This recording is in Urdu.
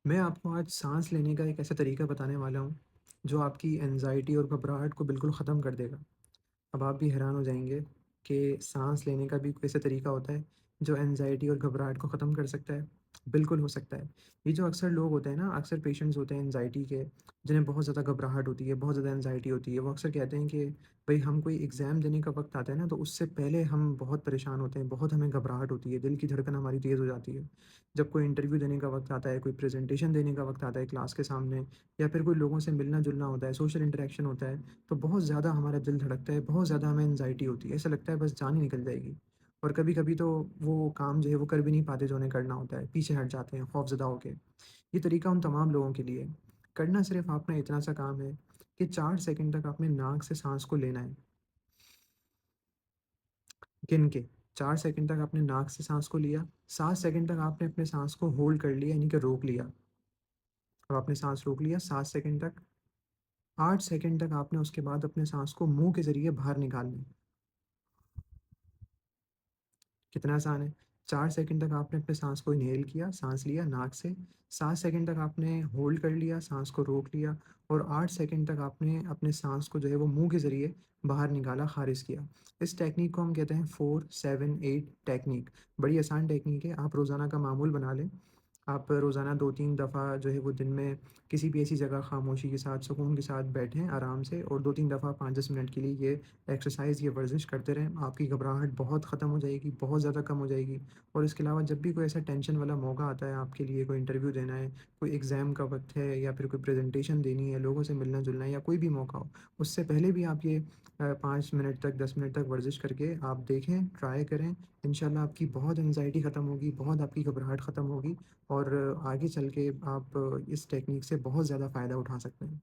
میں آپ کو آج سانس لینے کا ایک ایسا طریقہ بتانے والا ہوں جو آپ کی انزائٹی اور گھبراہٹ کو بالکل ختم کر دے گا۔ اب آپ بھی حیران ہو جائیں گے کہ سانس لینے کا بھی کوئی ایسا طریقہ ہوتا ہے جو انزائٹی اور گھبراہٹ کو ختم کر سکتا ہے؟ بالکل ہو سکتا ہے۔ یہ جو اکثر لوگ ہوتے ہیں نا، اکثر پیشنٹس ہوتے ہیں انزائٹی کے، جنہیں بہت زیادہ گھبراہٹ ہوتی ہے، بہت زیادہ انزائٹی ہوتی ہے، وہ اکثر کہتے ہیں کہ بھئی ہم کوئی ایگزام دینے کا وقت آتا ہے نا، تو اس سے پہلے ہم بہت پریشان ہوتے ہیں، بہت ہمیں گھبراہٹ ہوتی ہے، دل کی دھڑکن ہماری تیز ہو جاتی ہے۔ جب کوئی انٹرویو دینے کا وقت آتا ہے، کوئی پریزنٹیشن دینے کا وقت آتا ہے کلاس کے سامنے، یا پھر کوئی لوگوں سے ملنا-جلنا ہوتا ہے، سوشل انٹریکشن ہوتا ہے، تو بہت زیادہ ہمارا دل دھڑکتا ہے، بہت زیادہ ہمیں انزائٹی ہوتی ہے، ایسا لگتا ہے بس جان ہی نکل جائے گی۔ اور کبھی-کبھی تو وہ کام جو ہے وہ کر بھی نہیں پاتے جو انہیں کرنا ہوتا ہے، پیچھے ہٹ جاتے ہیں خوفزدہ ہو کے۔ یہ طریقہ ان تمام لوگوں کے لیے ہے۔ کرنا صرف آپ نے اتنا سا کام ہے کہ 4 سیکنڈ تک آپ نے ناک سے سانس کو لینا ہے، گن کے 4 سیکنڈ تک آپ نے ناک سے سانس کو لیا، 7 سیکنڈ تک آپ نے اپنے سانس کو ہولڈ کر لیا، یعنی کہ روک لیا۔ اب آپ نے سانس روک لیا 7 سیکنڈ تک، 8 سیکنڈ تک آپ نے اس کے بعد اپنے سانس کو منہ کے ذریعے باہر نکالنا ہے۔ کتنا آسان ہے۔ 4 سیکنڈ تک آپ نے اپنے سانس کو انہیل کیا، سانس لیا ناک سے، 7 سیکنڈ تک آپ نے ہولڈ کر لیا، سانس کو روک لیا، اور 8 سیکنڈ تک آپ نے اپنے سانس کو جو ہے وہ منہ کے ذریعے باہر نکالا، خارج کیا۔ اس ٹیکنیک کو ہم کہتے ہیں 4 7 8 ٹیکنیک۔ بڑی آسان ٹیکنیک ہے، آپ روزانہ کا معمول بنا لیں۔ آپ روزانہ 2-3 دفعہ جو ہے وہ دن میں کسی بھی ایسی جگہ خاموشی کے ساتھ، سکون کے ساتھ بیٹھیں آرام سے، اور 2-3 دفعہ 5-10 منٹ کے لیے یہ ایکسرسائز، یہ ورزش کرتے رہیں۔ آپ کی گھبراہٹ بہت ختم ہو جائے گی، بہت زیادہ کم ہو جائے گی۔ اور اس کے علاوہ جب بھی کوئی ایسا ٹینشن والا موقع آتا ہے آپ کے لیے، کوئی انٹرویو دینا ہے، کوئی ایگزام کا وقت ہے، یا پھر کوئی پریزنٹیشن دینی ہے، لوگوں سے ملنا-جلنا ہے، یا کوئی بھی موقع ہو، اس سے پہلے بھی آپ یہ 5 منٹ تک، 10 منٹ تک ورزش کر کے آپ دیکھیں، ٹرائی کریں۔ انشاءاللہ آپ کی بہت انگزائٹی ختم ہوگی، بہت آپ کی گھبراہٹ ختم ہوگی، اور آگے چل کے آپ اس ٹیکنیک سے بہت زیادہ فائدہ اٹھا سکتے ہیں۔